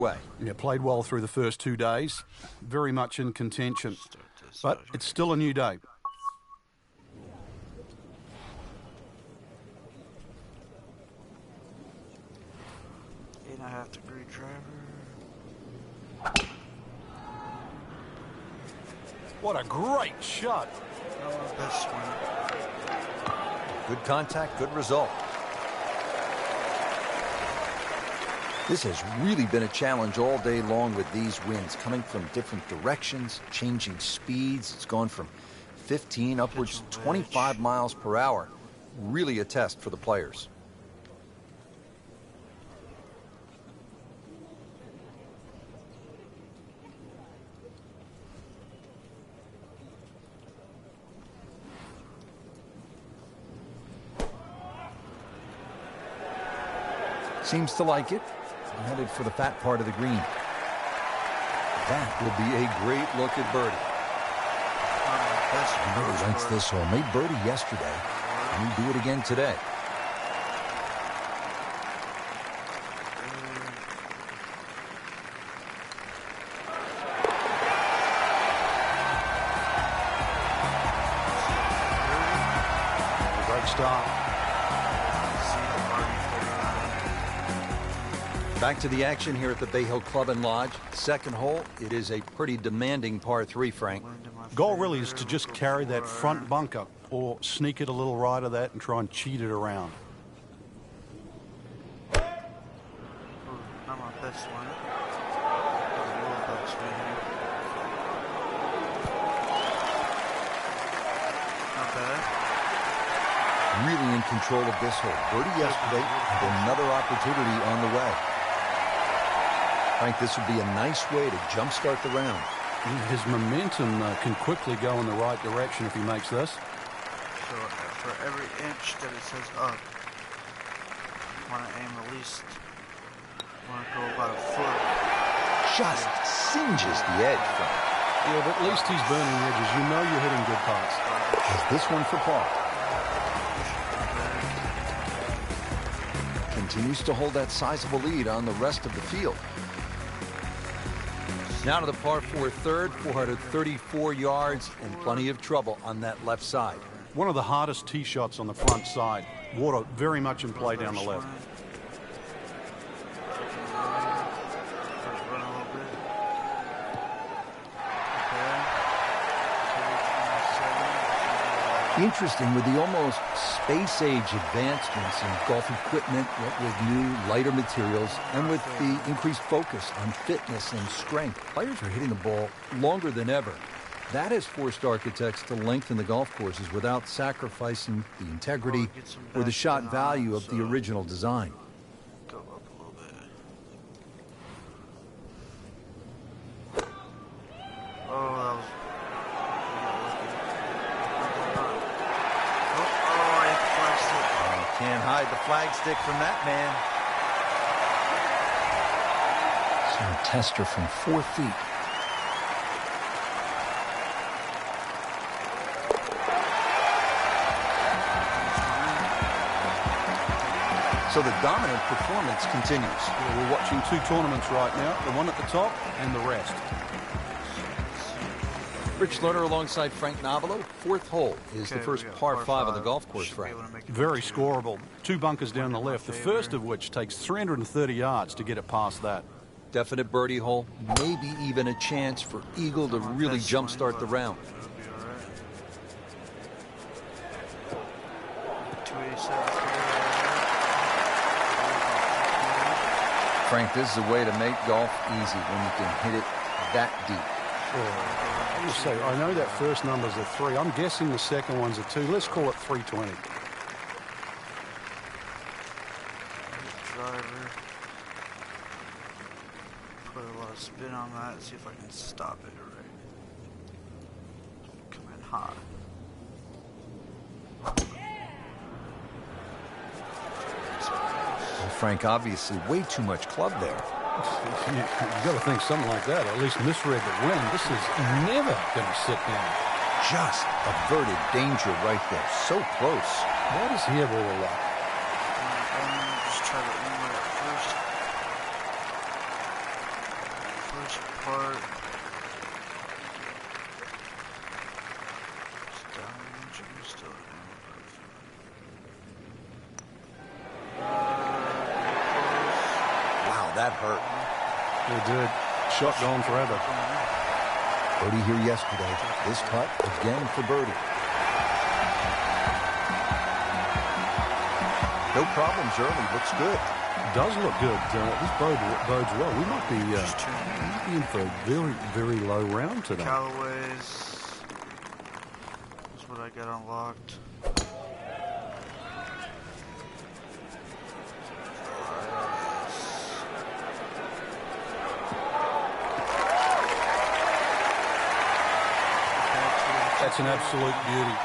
way. Yeah, played well through the first 2 days. Very much in contention. But it's still a new day. Eight and a half degree driver. What a great shot. This one. Good contact, good result. This has really been a challenge all day long with these winds coming from different directions, changing speeds. It's gone from 15 upwards to 25 miles per hour. Really a test for the players. Seems to like it. Headed for the fat part of the green. That will be a great look at birdie. He really likes this hole. Made birdie yesterday. And he'll do it again today. Great start. Back to the action here at the Bay Hill Club and Lodge. Second hole, it is a pretty demanding par 3, Frank. Goal really is to just carry that front bunker or sneak it a little right of that and try and cheat it around. I want this one. Not bad. Really in control of this hole. Birdie yesterday, and another opportunity on the way. Frank, this would be a nice way to jumpstart the round. His momentum can quickly go in the right direction if he makes this. So for every inch that it says up, I want to aim at least, I want to go about a foot. Just singes the edge, Frank. Yeah, but at least he's burning the edges. You know you're hitting good putts. Is this one for par? Continues to hold that sizable lead on the rest of the field. Now to the par 4 third, 434 yards and plenty of trouble on that left side. One of the hardest tee shots on the front side. Water very much in play down the left. Interesting with the almost space-age advancements in golf equipment, what with new, lighter materials, and with the increased focus on fitness and strength, players are hitting the ball longer than ever. That has forced architects to lengthen the golf courses without sacrificing the integrity or the shot value of the original design. Go up a little bit. Oh, that was... Can't hide the flagstick from that man. So a tester from 4 feet. So the dominant performance continues. Yeah, we're watching 2 tournaments right now, the one at the top and the rest. Rich Lerner alongside Frank Nobilo. 4th hole is the first par 5 of the golf course, Frank. Very scoreable. 2 bunkers down the left, the first of which takes 330 yards to get it past that. Definite birdie hole, maybe even a chance for Eagle to really jumpstart the round. Frank, this is a way to make golf easy when you can hit it that deep. I will say, I know that first number's a 3. I'm guessing the second one's a 2. Let's call it 320. Driver. Put a lot of spin on that. See if I can stop it right. Come in hot. Well, Frank, obviously way too much club there. You got to think something like that, or at least misread the wind. This is never going to sit down. Just averted danger right there. So close. Why does he have all the luck? Just try to aim it at first. inch apart. Wow, that hurt. It did. Shot gone forever. Birdie here yesterday. This putt again for birdie. No problems early. Looks good. Does look good. This bodes well. We might be in for a very, very low round today. Callaway's. That's what I got unlocked. That's an absolute beauty.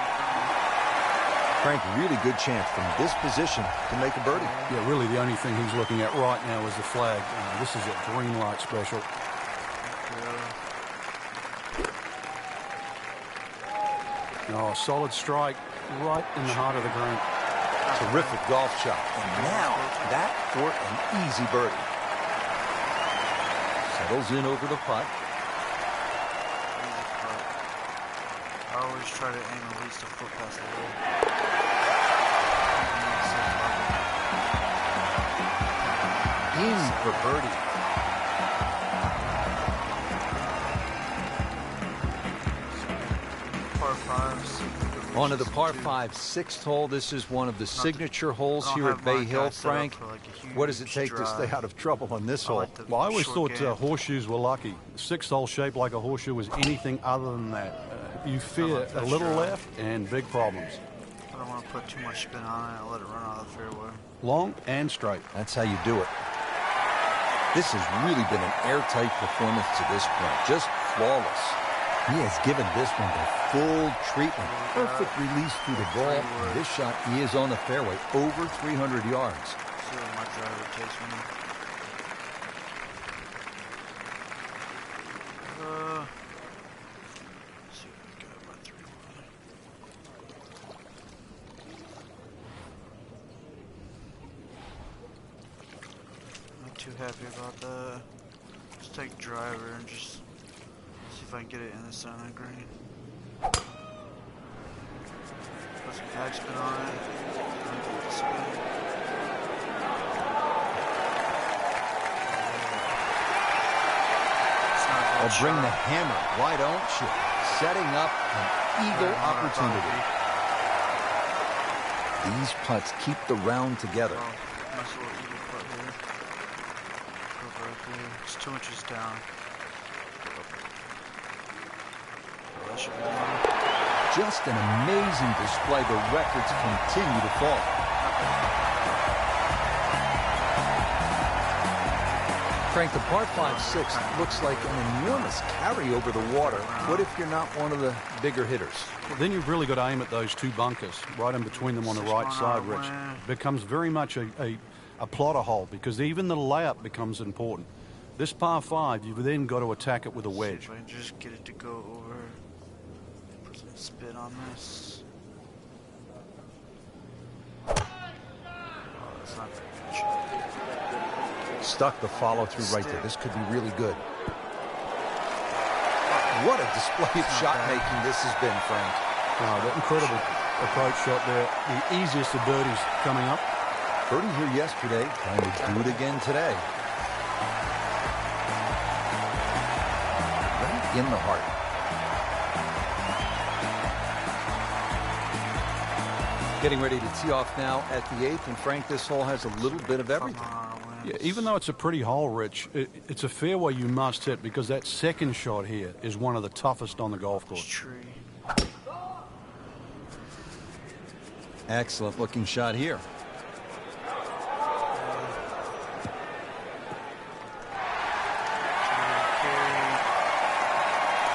Frank, really good chance from this position to make a birdie. Yeah, really the only thing he's looking at right now is the flag. This is a green light special. Oh, solid strike right in the heart of the green. Terrific golf shot. And now that for an easy birdie. Settles in over the putt. I always try to aim at least a foot past the hole. In for birdie. Par fives. On to the par 5 6th hole. This is one of the signature holes here at Bay Hill, Frank. What does it take to stay out of trouble on this hole? Well, I always thought horseshoes were lucky. The 6th hole shaped like a horseshoe was anything other than that. You fear a little left and big problems. I don't want to put too much spin on it and let it run out of the fairway. Long and straight. That's how you do it. This has really been an airtight performance to this point. Just flawless. He has given this one the full treatment. Perfect release through the ball. And this shot, he is on the fairway, over 300 yards. See what my driver takes me. Let's see what I got about 3-1. Not too happy about that. Just take driver and just see if I can get it in the center of the green. Put some backspin on it. I'll bring the hammer. Why don't you? Setting up an eagle opportunity. These putts keep the round together. Nice little eagle putt here. Go right there. It's 2 inches down. That should be one. Just an amazing display. The records continue to fall. Frank, the par 5-6 looks like an enormous carry over the water. What if you're not one of the bigger hitters? Well, then you've really got to aim at those two bunkers, right in between them on the right side, Rich. It becomes very much a plotter hole because even the layup becomes important. This par 5, you've then got to attack it with a wedge. See if I can just get it to go over. Put some spin on this. Oh, that's not very good shot. Stuck the follow-through right there. This could be really good. What a display of shot-making this has been, Frank. Oh, that incredible approach shot there. The easiest of birdies coming up. Birdie here yesterday, trying to do it again today. Right in the heart. Getting ready to tee off now at the 8th, and Frank, this hole has a little bit of everything. Yeah, even though it's a pretty hole, Rich, it's a fairway you must hit because that second shot here is one of the toughest on the golf course. Tree. Excellent looking shot here.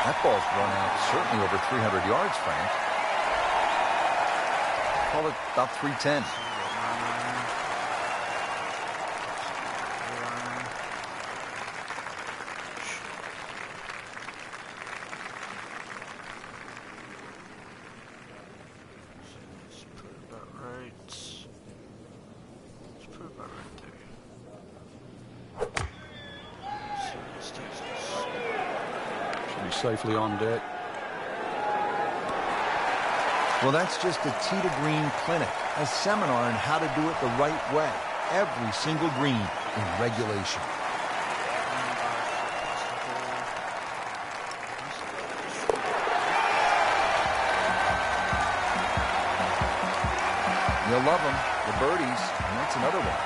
That ball's run out certainly over 300 yards, Frank. Call it about 310. He's safely on deck. Well, that's just a tee to green clinic, a seminar on how to do it the right way. Every single green in regulation. You'll love them, the birdies, and that's another one.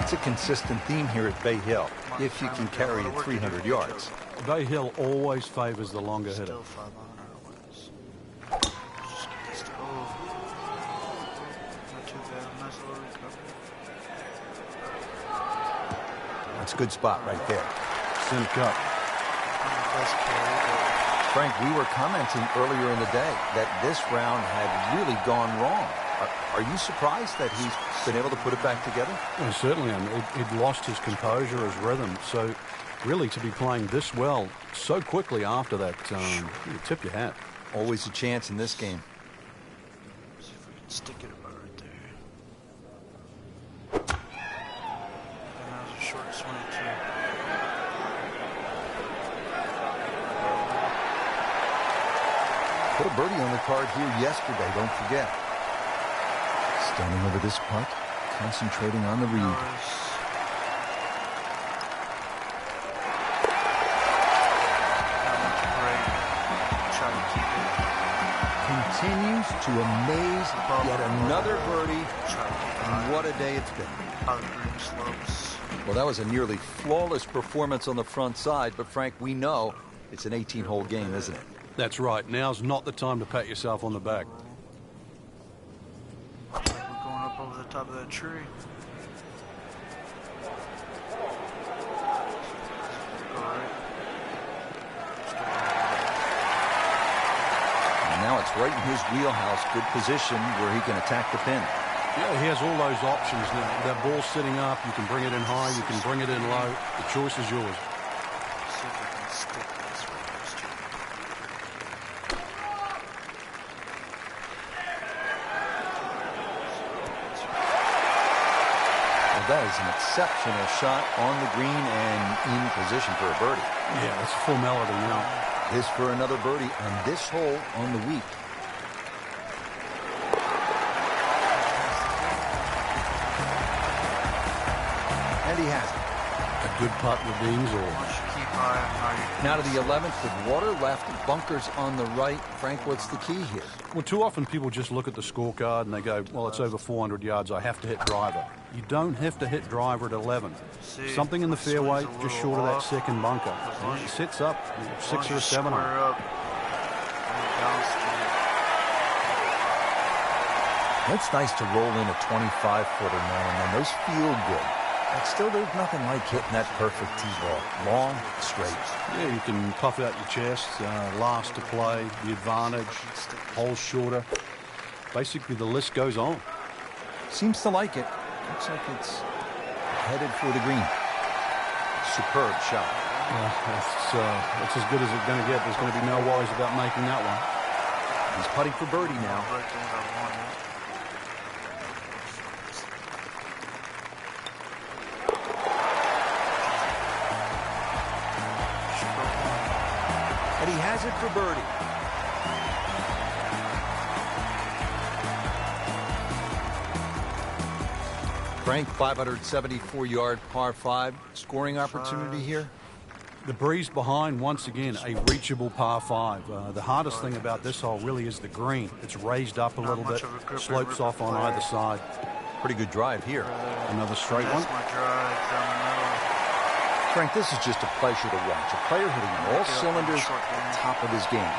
It's a consistent theme here at Bay Hill, if you can carry it 300 yards. Bay Hill always favors the longer hitter. Still 500 wins. Just not too bad. Nice little recovery. That's a good spot right there. Sim cut. Best carry, Frank, we were commenting earlier in the day that this round had really gone wrong. Are you surprised that he's been able to put it back together? I certainly am. He'd lost his composure, his rhythm. So really to be playing this well so quickly after that, you tip your hat. Always a chance in this game. see if we can stick it about right there. And that was a short swing too. Put a birdie on the card here yesterday, don't forget. Standing over this putt, concentrating on the read. Continues to amaze, yet another birdie, and what a day it's been. Well, that was a nearly flawless performance on the front side, but Frank, we know it's an 18-hole game, isn't it? That's right. Now's not the time to pat yourself on the back. We're going up over the top of that tree. And now it's right in his wheelhouse, good position where he can attack the pin. Yeah, he has all those options now. That ball's sitting up. You can bring it in high. You can bring it in low. The choice is yours. See if I can stick this one. Well, that is an exceptional shot on the green and in position for a birdie. Yeah, it's a formality now. This for another birdie on this hole on the week. And he has it. A good putt redeems all. Now to the 11th with water left, bunkers on the right. Frank, what's the key here? Well, too often people just look at the scorecard and they go, well, it's over 400 yards. I have to hit driver. You don't have to hit driver at 11. Something in the fairway just short of that second bunker. It sits up 6 or 7. It's nice to roll in a 25-footer now and then. Those feel good. But still, there's nothing like hitting that perfect tee ball. Long, straight. Yeah, you can puff out your chest, last to play, the advantage, holes shorter. Basically, the list goes on. Seems to like it. Looks like it's headed for the green. Superb shot. That's as good as it's going to get. There's going to be no worries about making that one. He's putting for birdie now. And he has it for birdie. Frank, 574-yard par 5. Scoring opportunity here? The breeze behind, once again, a reachable par 5. The hardest thing about this hole really is the green. It's raised up a little bit, slopes off on either side. Pretty good drive here. Another straight one. Frank, this is just a pleasure to watch. A player hitting on all cylinders, top of his game.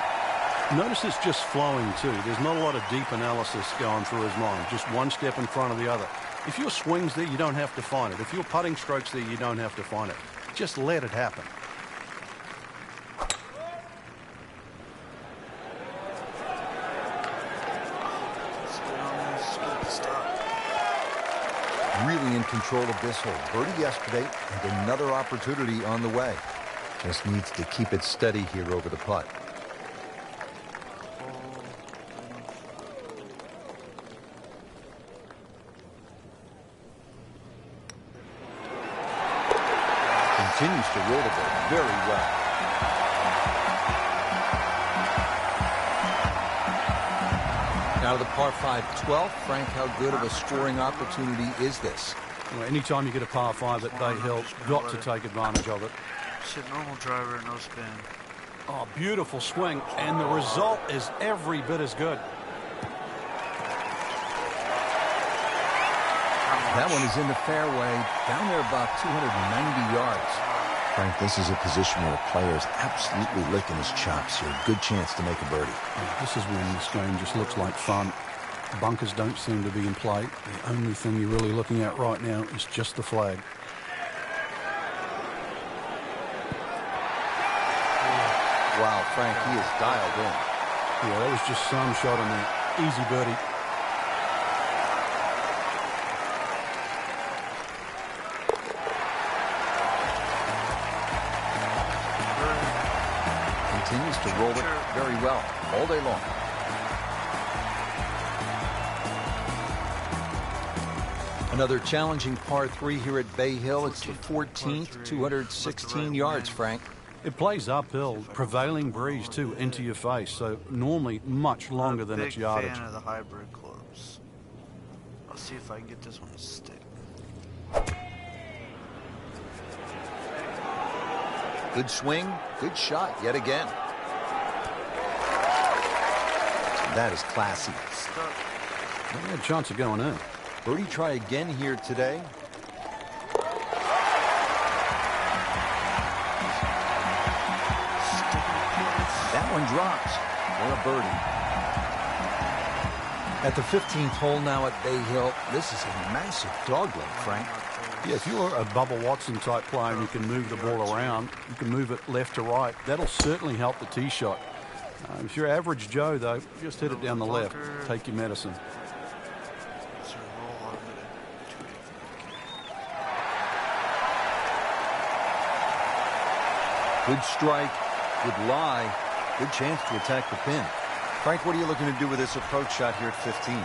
Notice it's just flowing, too. There's not a lot of deep analysis going through his mind. Just one step in front of the other. If your swing's there, you don't have to find it. If your putting stroke's there, you don't have to find it. Just let it happen. Really in control of this hole. Birdie yesterday and another opportunity on the way. Just needs to keep it steady here over the putt. Continues to roll the ball very well. Now to the par 5 12th. Frank, how good of a scoring opportunity is this? Well, anytime you get a par 5 at Bay Hill, got to take advantage of it. Shit, normal driver, no spin. Oh, beautiful swing, and the result is every bit as good. That one is in the fairway, down there about 290 yards. Frank, this is a position where a player is absolutely licking his chops here. Good chance to make a birdie. This is when this game just looks like fun. Bunkers don't seem to be in play. The only thing you're really looking at right now is just the flag. Wow, Frank, he is dialed in. Yeah, that was just some shot on there. Easy birdie. Continues to roll it very well all day long. Another challenging par 3 here at Bay Hill. It's the 14th, 216 yards, Frank. It plays uphill, prevailing breeze too, into your face, so normally much longer than its yardage. I'm a big fan of the hybrid clubs. I'll see if I can get this one to stick. Good swing, good shot yet again. That is classy. Stuck. They had a chance of going in. Birdie try again here today. That one drops for a birdie. At the 15th hole now at Bay Hill, this is a massive dogleg, Frank. Yeah, if you're a Bubba Watson type player and you can move the ball around, you can move it left to right, that'll certainly help the tee shot. If you're average Joe, though, just hit it down the left. Take your medicine. Good strike, good lie, good chance to attack the pin. Frank, what are you looking to do with this approach shot here at 15?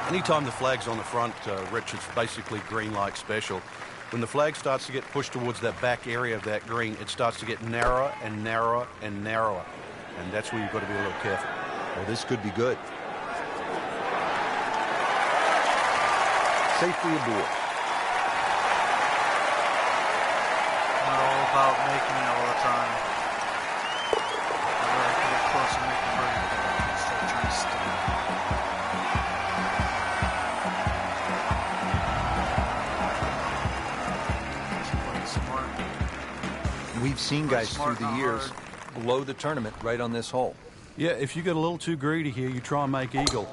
Anytime the flag's on the front, Rich, it's basically green light special. When the flag starts to get pushed towards that back area of that green, it starts to get narrower and narrower and narrower. And that's where you've got to be a little careful. Well, this could be good. Safely aboard. Not all about making it all the time. I gotta get close and make the birdie instead of trying to stick. We've seen guys through the years blow the tournament right on this hole. Yeah, if you get a little too greedy here, you try and make eagle.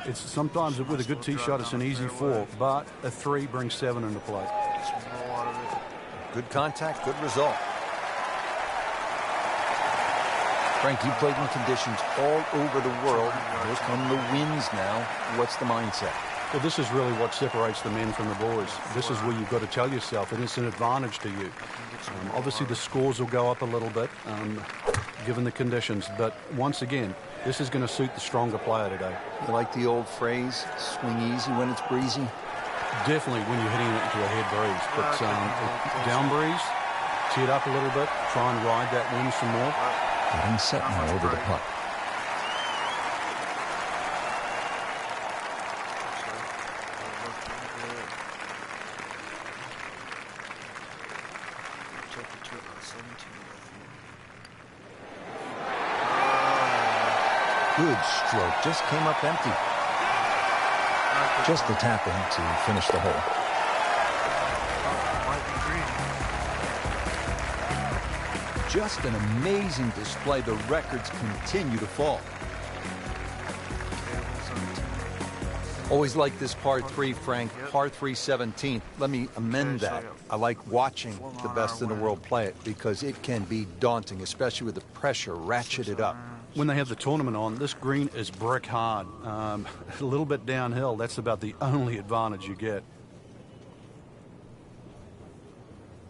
It's sometimes with a good tee shot, it's an easy 4, but a 3 brings 7 into play. Good contact, good result. Frank, you played in conditions all over the world. Here come the winds now. What's the mindset? Well, this is really what separates the men from the boys. This is where you've got to tell yourself, and it's an advantage to you. Obviously, the scores will go up a little bit, given the conditions. But once again, this is going to suit the stronger player today. You like the old phrase, swing easy when it's breezy? Definitely when you're hitting it into a head breeze. But down breeze, tee it up a little bit, try and ride that wind some more. Getting set now over the putt. Good stroke, just came up empty. Just the tap in to finish the hole. Just an amazing display. The records continue to fall. Always like this par 3, Frank. Par 3 17th. Let me amend that. I like watching the best in the world play it because it can be daunting, especially with the pressure ratcheted up. When they have the tournament on, this green is brick hard. A little bit downhill, that's about the only advantage you get.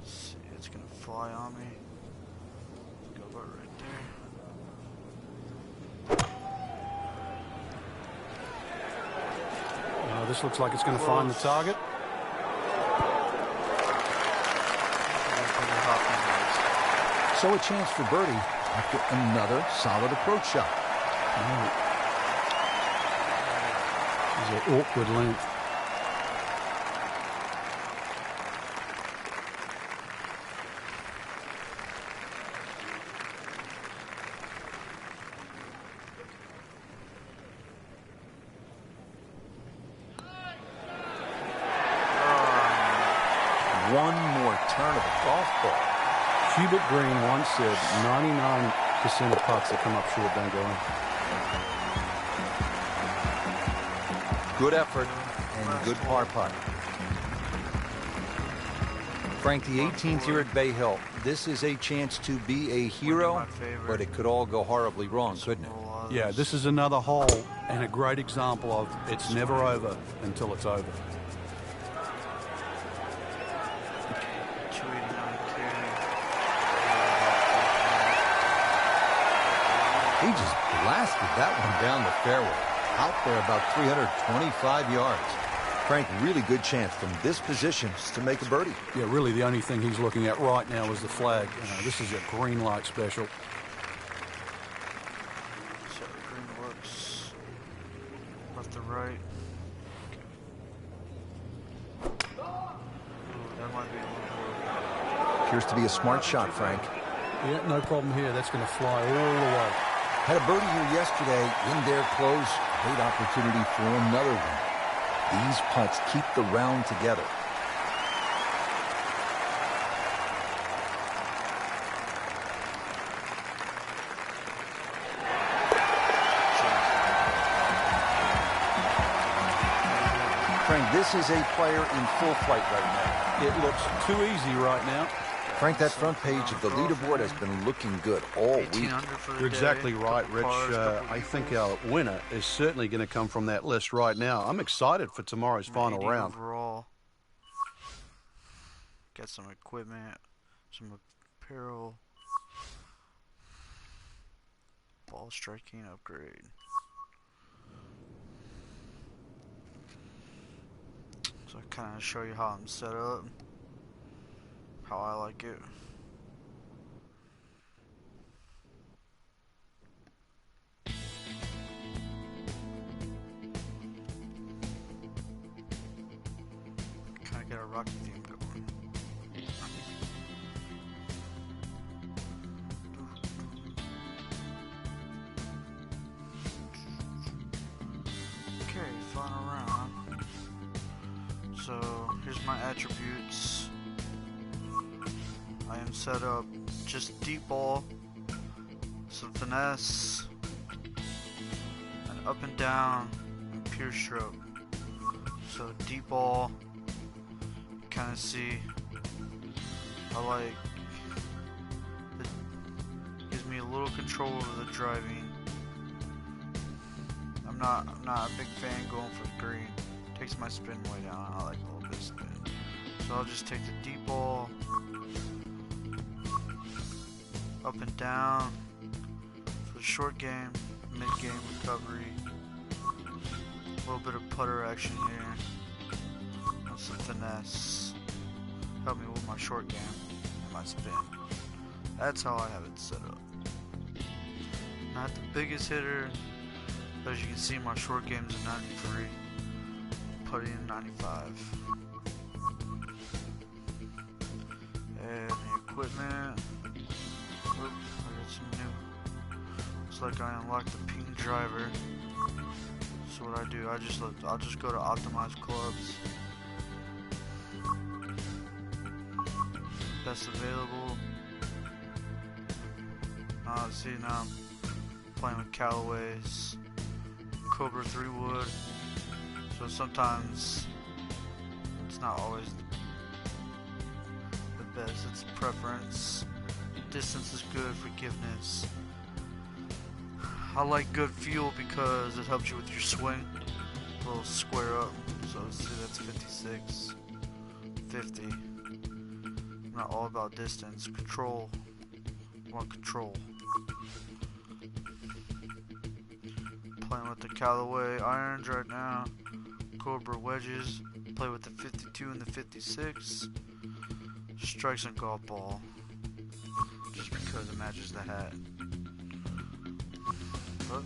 See, it's going to fly on me. Go about right there. This looks like it's going to find the target. So a chance for birdie after another solid approach shot. It's an awkward length. One more turn of a golf ball. Hubert Green once said 99% of putts that come up short don't go in. Good effort and good par putt. Frank, the 18th here at Bay Hill. This is a chance to be a hero, but it could all go horribly wrong, couldn't it? Yeah, this is another hole and a great example of it's never over until it's over. 289 carry. He just blasted that one down the fairway. Out there about 325 yards. Frank, really good chance from this position to make a birdie. Yeah, really the only thing he's looking at right now is the flag. This is a green light special. So green looks left to right. Ooh, that might be a little. Appears to be a smart shot, Frank. Yeah, no problem here. That's going to fly all the way. Had a birdie here yesterday, in there close. Great opportunity for another one. These putts keep the round together. Frank, this is a player in full flight right now. It looks too easy right now. Frank, that front page of the leaderboard has been looking good all week. 18 under for the You're day. exactly right, Couple Rich. pars, couple I think eagles. our winner is certainly going to come from that list right now. I'm excited for tomorrow's final 80 round. overall. Got some equipment, some apparel, ball striking upgrade. So I kind of show you how I'm set up, how I like it. Kind of get a rocky theme going. Okay, final round. So here's my attributes. I am set up just deep ball, some finesse, and up and down, and pure stroke. So deep ball, you kind of see. I like it. Gives me a little control over the driving. I'm not a big fan going for the green. Takes my spin way down. I like a little bit of spin. So I'll just take the deep ball, up and down for the short game, mid game recovery. A little bit of putter action here. And some finesse. Help me with my short game and my spin. That's how I have it set up. Not the biggest hitter. But as you can see, my short game's a 93, putting in 95. And the equipment. Oop, I got some new. Looks like I unlocked the ping driver. So what I do, I'll just go to optimize clubs. Best available. See now I'm playing with Callaway's. Cobra 3 wood, so sometimes it's not always the best. It's preference. Distance is good. Forgiveness. I like good fuel because it helps you with your swing. A little square up. So let's see, that's 56, 50. I'm not all about distance. Control. I want control. Playing with the Callaway irons right now. Cobra wedges. Play with the 52 and the 56. Strikes and golf ball. Just because it matches the hat. But